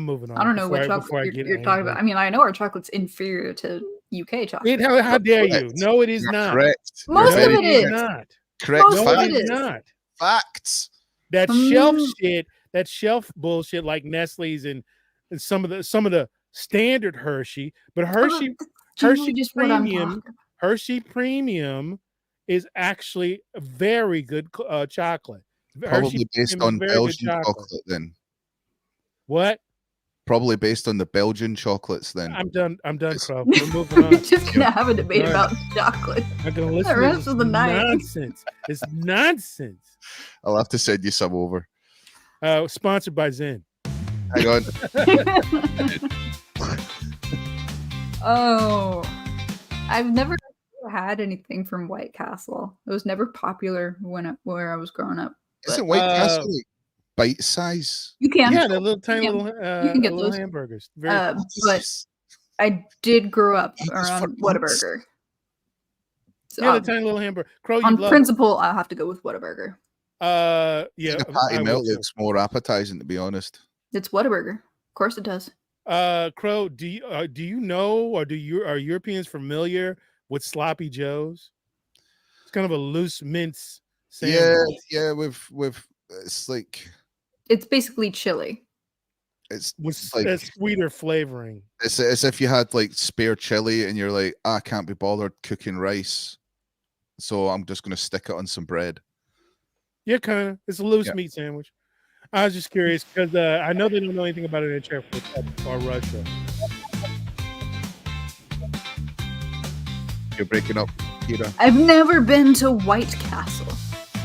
moving on. I don't know what before chocolate get you're talking about. I mean, I know our chocolate's inferior to UK chocolate. How dare you? Correct. No, it is You're not. correct. Most You're of very it is. Not. correct. Most of No, Facts. it it is is. not. Facts. That shelf Mm. shit, that shelf bullshit, like Nestle's and some of the standard Hershey, but Hershey Generally just what I'm Premium, talking about. Hershey Premium is actually a very good chocolate. Probably based Premium is on very good Belgian chocolate then. What? Probably based on the Belgian chocolates then. I'm done. I'm done, It's- Crow. We're moving on. We're just gonna have a debate Right. about chocolate. I'm not gonna listen The to rest this of the night. nonsense. It's nonsense. I'll have to send you some over. Sponsored by Zen. Hang on. Oh, I've never had anything from White Castle. It was never popular where I was growing up. Isn't White Uh, Castle like bite size? You can. Yeah, the little tiny Yeah, little, can get little those. hamburgers. Very But I did grow up Eat this around for months. Whataburger. So yeah, the tiny little hamburger. Crow, you on love. principle, I'll have to go with Whataburger. Yeah, The I patty would melt too. looks more appetizing, to be honest. It's Whataburger. Of course it does. Crow, do you know, or are Europeans familiar with sloppy joes? It's kind of a loose mince sandwich. Yeah. With it's like It's basically chili. it's With like a sweeter flavoring. it's as if you had like spare chili and you're like, I can't be bothered cooking rice, so I'm just gonna stick it on some bread. Yeah, kind of. It's a loose Yeah. meat sandwich. I was just curious because I know they don't know anything about it in or Russia. You're breaking up, Kira. I've never been to White Castle.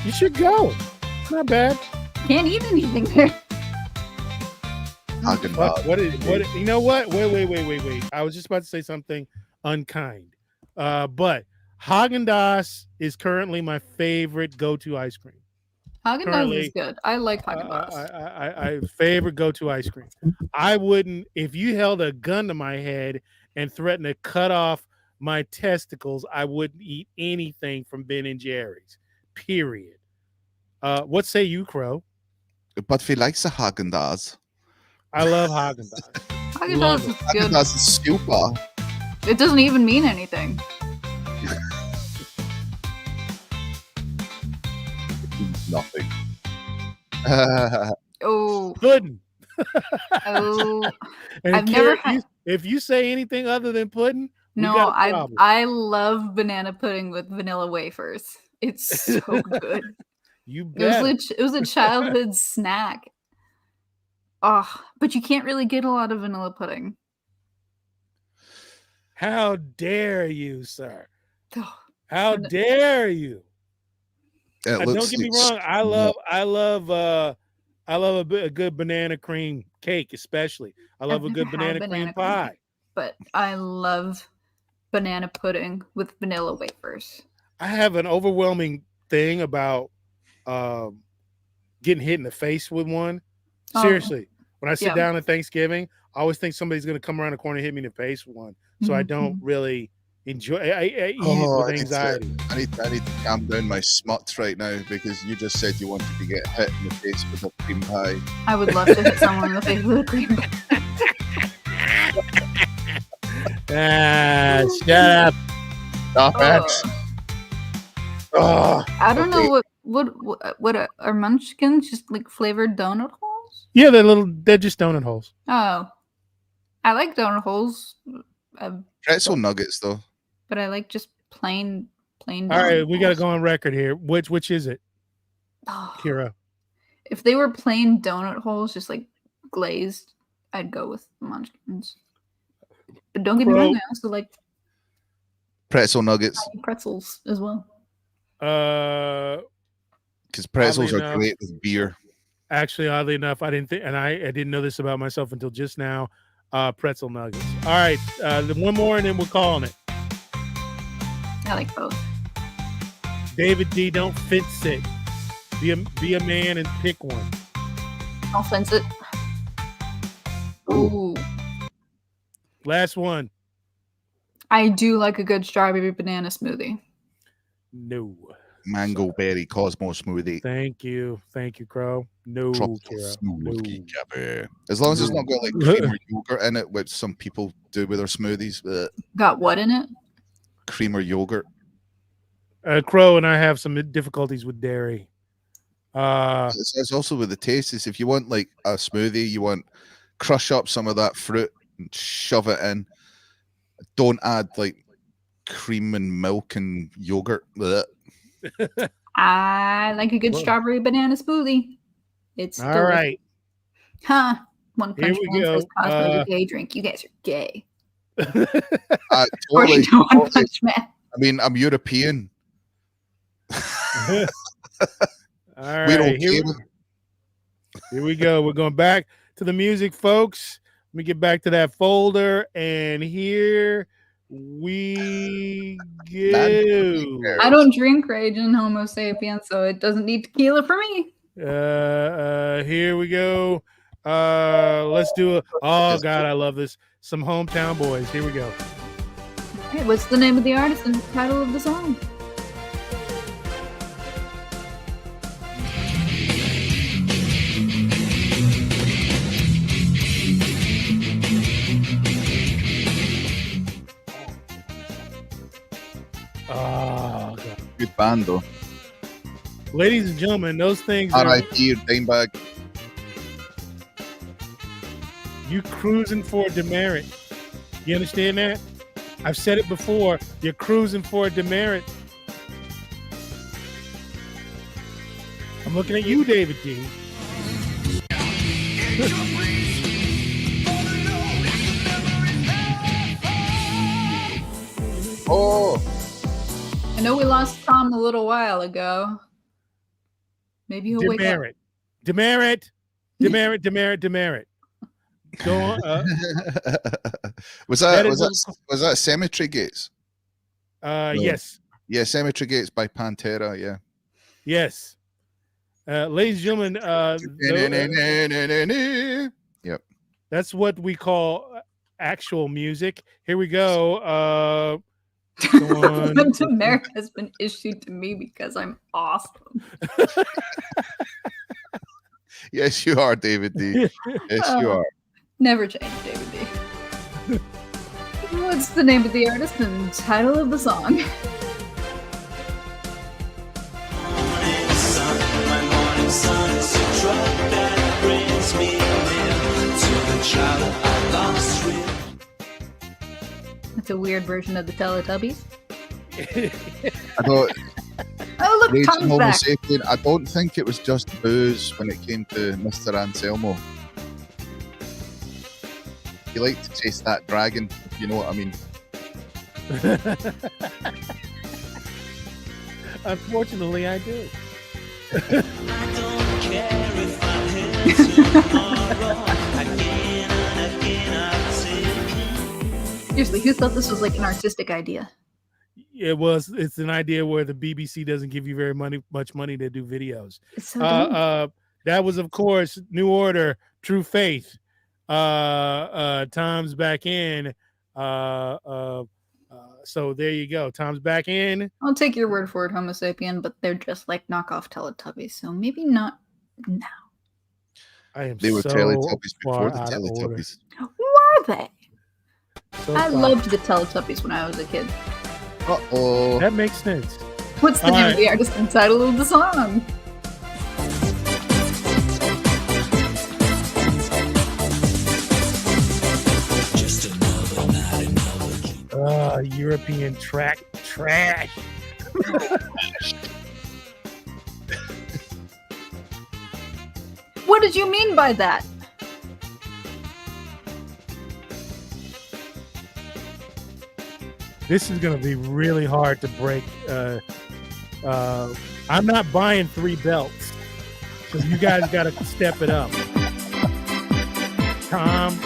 You should go. It's not bad. Can't eat anything there. What? You know what? Wait. I was just about to say something unkind. But Haagen-Dazs is currently my favorite go-to ice cream. Haagen-Dazs is good. I like Haagen-Dazs. I favorite go-to ice cream. I wouldn't, if you held a gun to my head and threatened to cut off my testicles, I wouldn't eat anything from Ben & Jerry's. Period. What say you, Crow? But if he likes the Haagen-Dazs. I love Haagen-Dazs. Haagen-Dazs is good. Haagen-Dazs is super. It doesn't even mean anything. Nothing. Oh. Pudding. Oh. And I've never had... If you say anything other than pudding, no, I love banana pudding with vanilla wafers. It's so good. You bet. It was a childhood snack. Oh, but you can't really get a lot of vanilla pudding. How dare you, sir? Oh. How dare you? Don't get me wrong. I love a good banana cream cake, especially. I love a good banana cream pie. But I love banana pudding with vanilla wafers. I have an overwhelming thing about getting hit in the face with one. Seriously, when I sit down at Thanksgiving, I always think somebody's going to come around the corner and hit me in the face with one. So I don't really enjoy. I eat it with anxiety. I need to calm down my smuts right now because you just said you wanted to get hit in the face with a cream pie. I would love to hit someone in the face with a cream pie. Shut up. Stop it. I don't know what are munchkins, just like flavored donut holes? Yeah, they're just donut holes. Oh, I like donut holes. Pretzel nuggets though. But I like just plain. All right, we got to go on record here. Which is it, Kira? If they were plain donut holes, just like glazed, I'd go with munchkins. But don't get me wrong, I also like pretzel nuggets. I like pretzels as well. Because pretzels are great with beer. Actually, oddly enough, I didn't know this about myself until just now. Pretzel nuggets. All right, one more and then we're calling it. I like both. David D, don't fence it. Be a man and pick one. I'll fence it. Ooh. Last one. I do like a good strawberry banana smoothie. No. Mango berry Cosmo smoothie. Thank you, Crow. No, Kira. As long as it's not got like cream or yogurt in it, which some people do with their smoothies. Got what in it? Cream or yogurt. Crow and I have some difficulties with dairy. It's also with the taste. Is if you want like a smoothie, you want crush up some of that fruit and shove it in. Don't add like cream and milk and yogurt. I like a good strawberry banana smoothie. It's all right. Huh? One Punch Man says cosplay a gay drink. You guys are gay. Totally. One Punch Man. I mean, I'm European. All right. Here we go. We're going back to the music, folks. Let me get back to that folder, and here we go. I don't drink Raging Homo Sapien, so it doesn't need tequila for me. Here we go. Let's do oh God, I love this. Some Hometown Boys. Here we go. Hey, what's the name of the artist and the title of the song? Oh, God. Good band though. Ladies and gentlemen, those things R.I.P. Dimebag. You cruising for a demerit. You understand that? I've said it before. You're cruising for a demerit. I'm looking at you, David D. Oh, I know we lost Tom a little while ago. Maybe he'll wake up. Demerit. Go on. was that Cemetery Gates? No. Yes. Yeah, Cemetery Gates by Pantera. Yeah. Yes. Ladies and gentlemen, yep. That's what we call actual music. Here we go. Demerit has been issued to me because I'm awesome. Yes, you are, David D. Yes, you are. Never change, David D. What's the name of the artist and title of the song? That's a weird version of the Teletubbies. I don't. Oh, look, Tom's back. I don't think it was just booze when it came to Mr. Anselmo. He liked to chase that dragon, if you know what I mean. Unfortunately, I do. I don't care if I hit tomorrow. Again and again I've taken. Seriously, who thought this was like an artistic idea? It's an idea where the BBC doesn't give you very much money to do videos. It's so dumb. That was, of course, New Order, True Faith. Tom's back in. So there you go. Tom's back in. I'll take your word for it, Homo sapien, but they're just like knockoff Teletubbies, so maybe not now. They were Teletubbies before the Teletubbies. Were they? I far. loved the Teletubbies when I was a kid. Uh-oh. That makes sense. What's the name of the artist and title of the song? Just another night, European trash. What did you mean by that? This is going to be really hard to break. I'm not buying 3 belts, so you guys got to step it up. Tom,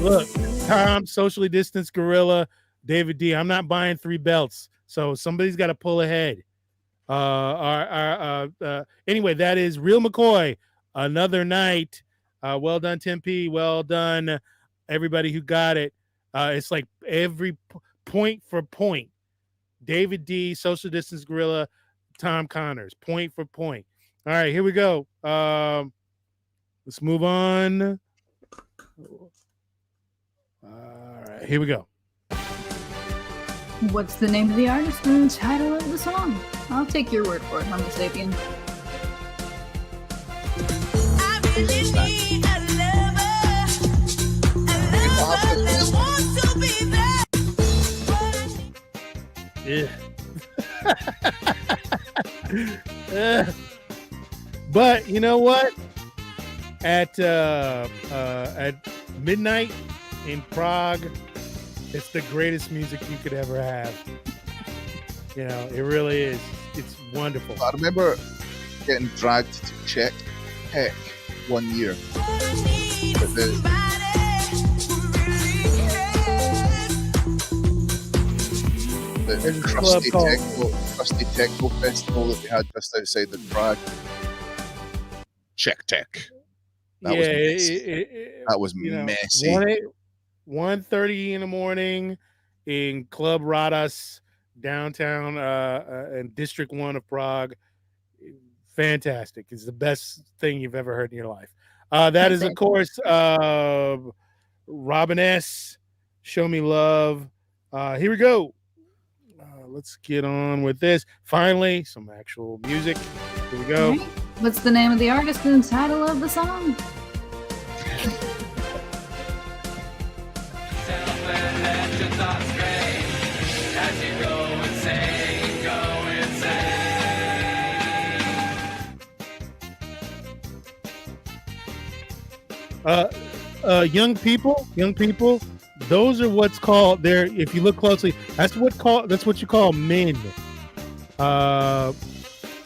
look, Tom, socially distanced gorilla, David D. I'm not buying 3 belts, so somebody's got to pull ahead. Anyway, that is Real McCoy. Another night. Well done, Tim P. Well done, everybody who got it. It's like every point for point. David D, social distance gorilla, Tom Connors, point for point. All right, here we go. Let's move on. All right, here we go. What's the name of the artist and the title of the song? I'll take your word for it, Homo sapien. I really need a lover that wants to be there. Yeah. But you know what? At midnight in Prague, it's the greatest music you could ever have. You know, it really is. It's wonderful. I remember getting dragged to Czech Tech one year. The crusty techno festival that we had just outside the Prague. Czech Tech. That was messy. 1:30 in the morning in Club Radas, downtown in District 1 of Prague. Fantastic. It's the best thing you've ever heard in your life. That is, of course, Robin S. Show Me Love. Here we go. Let's get on with this. Finally, some actual music. Here we go. Right. What's the name of the artist and the title of the song? Young people, those are what's called there. If you look closely, that's what you call men.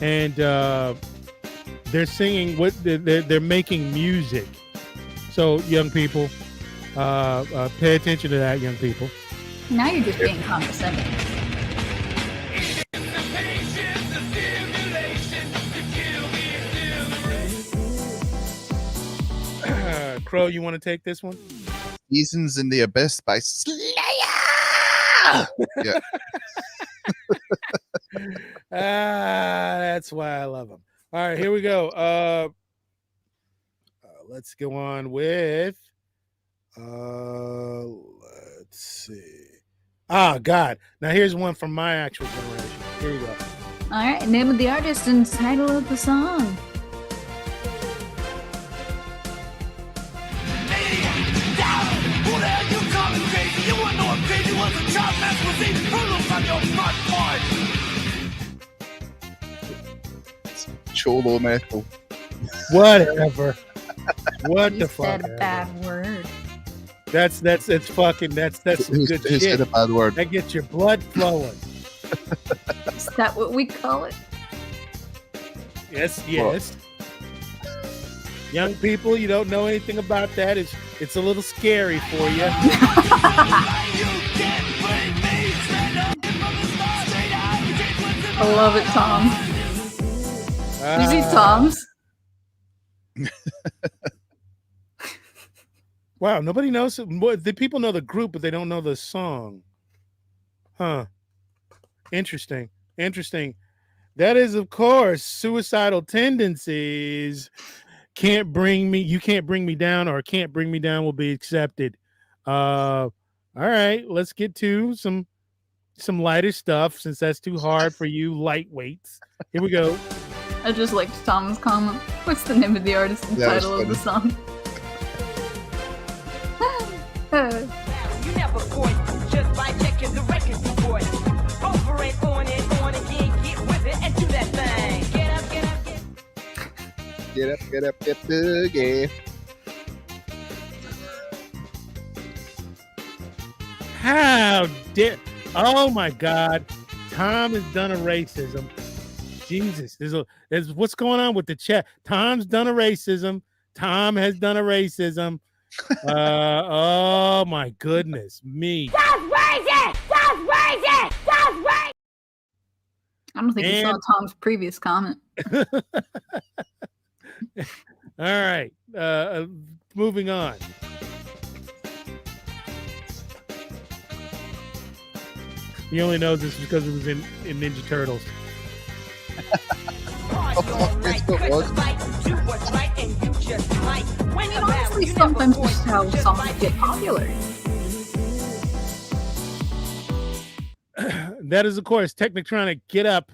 And they're singing what they're making music. So young people, pay attention to that, young people. Now you're just being condescending. Crow, you want to take this one? Seasons in the Abyss by Slayer. Yeah. That's why I love them. All right, here we go. Let's go on with let's see. God. Now here's one from my actual generation. Here you go. All right, name of the artist and title of the song. Cholo metal. Whatever. What You the said fuck? a bad word. That's good Who shit. said a bad word? That gets your blood flowing. Is that what we call it? Yes. Young people, you don't know anything about that. It's a little scary for you. I love it, Tom. You see Tom's? Wow, nobody knows. The people know the group, but they don't know the song. Huh. Interesting. That is, of course, Suicidal Tendencies. You can't bring me down, or Can't Bring Me Down will be accepted. All right, let's get to some lighter stuff, since that's too hard for you lightweights. Here we go. I just liked Tom's comment. What's the name of the artist and title of the song? You never point just by checking the record report. Over and on again, get with it and do that thing. Get up. Get boogie. How dare? Oh my God, Tom has done a racism. Jesus, there's what's going on with the chat. Tom's done a racism. Tom has done a racism. Oh my goodness, me. That's racist! That's racist! That's racist! I don't think you saw Tom's previous comment. All right, moving on. He only knows this because it was in Ninja Turtles. Honestly, sometimes just how songs get popular. That is, of course, Technotronic Get Up.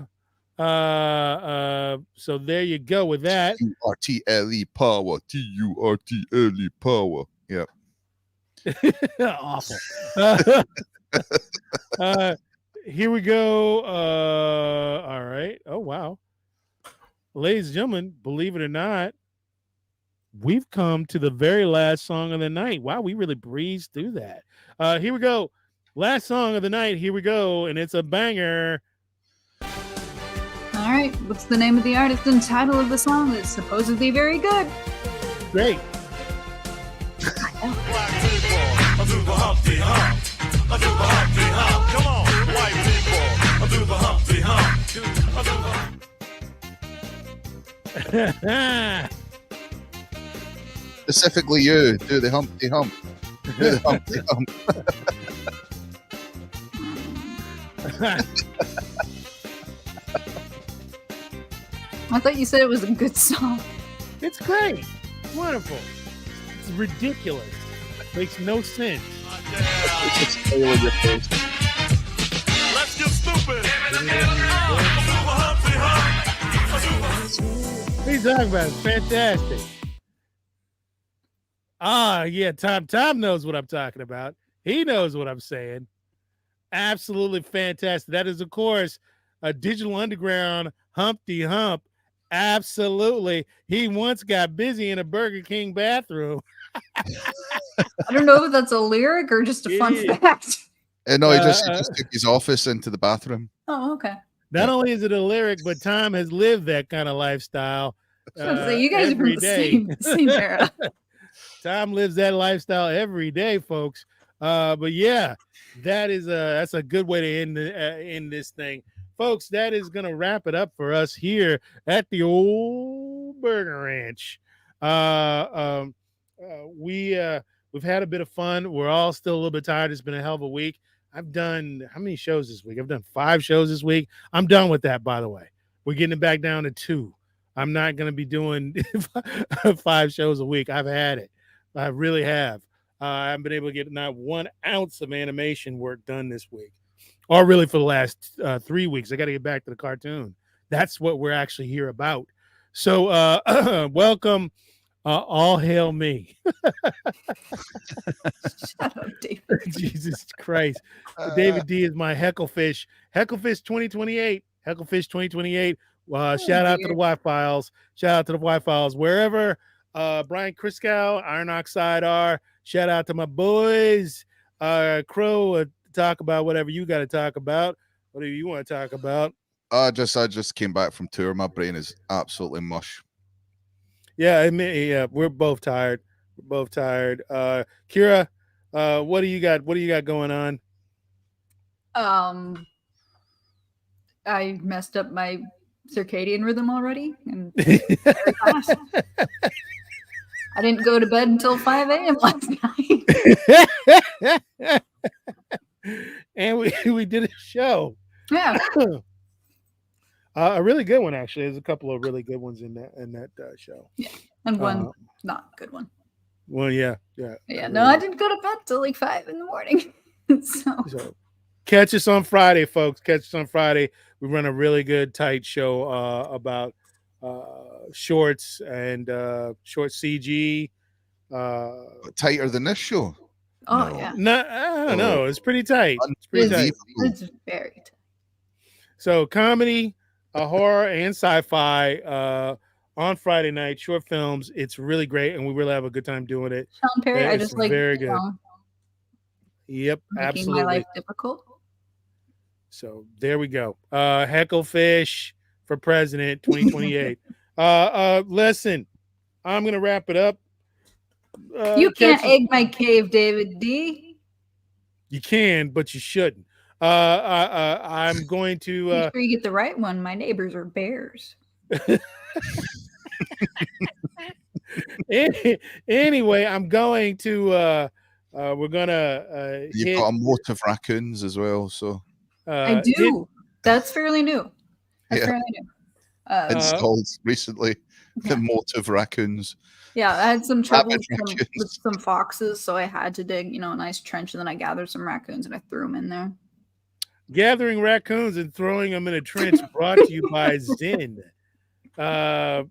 So there you go with that. Turtle power. Turtle power. Yep. Awful. Here we go. All right. Oh, wow. Ladies and gentlemen, believe it or not, we've come to the very last song of the night. Wow, we really breezed through that. Here we go. Last song of the night. Here we go. And it's a banger. All right. What's the name of the artist and title of the song that's supposedly very good? Great. Specifically you. Do the Humpty Hump. Do the Humpty Hump. I thought you said it was a good song. It's great. It's wonderful. It's ridiculous. Makes no sense. It's just play with your face. Let's get stupid. What are you talking about? It's fantastic. Yeah, Tom knows what I'm talking about. He knows what I'm saying. Absolutely fantastic. That is, of course, a Digital Underground Humpty Hump. Absolutely. He once got busy in a Burger King bathroom. I don't know if that's a lyric or just a fun fact. No, he just took his office into the bathroom. Oh, okay. Not only is it a lyric, but Tom has lived that kind of lifestyle. You guys are from the same era. Tom lives that lifestyle every day, folks. But yeah, that's a good way to end this thing, folks. That is gonna wrap it up for us here at the old Burger Ranch. We've had a bit of fun. We're all still a little bit tired. It's been a hell of a week. I've done how many shows this week? I've done 5 shows this week. I'm done with that, by the way. We're getting it back down to 2. I'm not going to be doing 5 shows a week. I've had it. I really have. I haven't been able to get not 1 ounce of animation work done this week, or really for the last 3 weeks. I got to get back to the cartoon. That's what we're actually here about. So welcome. All hail me. Shut up, David. Jesus Christ. David D is my Hecklefish. Hecklefish 2028. Hecklefish 2028. Shout out to the Y-Files. Shout out to the Y-Files. Wherever Brian Kriskow, Iron Oxide are. Shout out to my boys. Crow, talk about whatever you got to talk about. Whatever you want to talk about. I just came back from tour. My brain is absolutely mush. Yeah, I mean, yeah, we're both tired. Kira, what do you got? What do you got going on? I messed up my circadian rhythm already, and I didn't go to bed until 5 a.m. last night. And we did a show. Yeah. A really good one, actually. There's a couple of really good ones in that show. Yeah, and one not good one. Well, yeah. No, I didn't go to bed till like 5 in the morning. So catch us on Friday, folks. Catch us on Friday. We run a really good, tight show about shorts and short CG. Tighter than this show. Oh no. Yeah. No, I don't know. It's pretty tight. It's very tight. So comedy, horror, and sci-fi on Friday night, short films. It's really great, and we really have a good time doing it. Sean Perry, I just like very good. Yep, making absolutely. my life difficult. So there we go. Hecklefish for president 2028. Listen, I'm gonna wrap it up. You can't egg my cave, David D. You can, but you shouldn't. I'm going to make sure you get the right one. My neighbors are bears. Anyway, I'm going to we're gonna you've got a moat of raccoons as well, so I do. That's fairly new. Fairly new. Installed recently. The moat of raccoons. Yeah, I had some trouble with some foxes, so I had to dig, a nice trench, and then I gathered some raccoons and I threw them in there. Gathering raccoons and throwing them in a trench brought to you by Zinn. All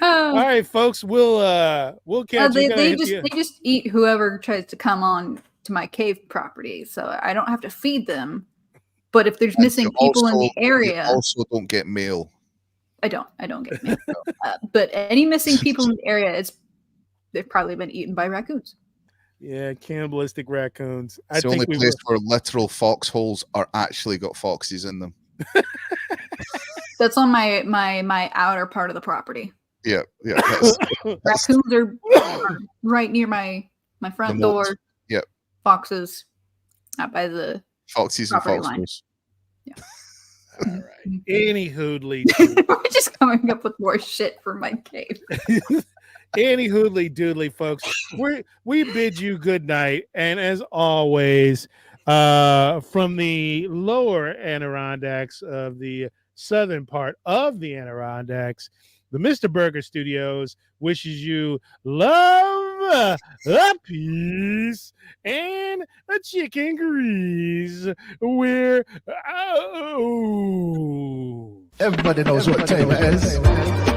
right, folks, we'll catch you. They just eat whoever tries to come on to my cave property, so I don't have to feed them. But if there's missing people in the area, you also don't get mail. I don't get mail. But any missing people in the area, they've probably been eaten by raccoons. Yeah, cannibalistic raccoons. It's the only place where literal foxholes are actually got foxes in them. That's on my outer part of the property. Yeah. Raccoons are right near my front door. Yep. Foxes out by the foxes and foxholes. Yeah. All right. Any hoodly. We're just coming up with more shit for my cave. Any hoodly doodly, folks. We bid you good night, and as always, from the lower Adirondacks of the southern part of the Adirondacks, the Mr. Burger Studios wishes you love, peace, and a chicken grease. Everybody knows what time it is.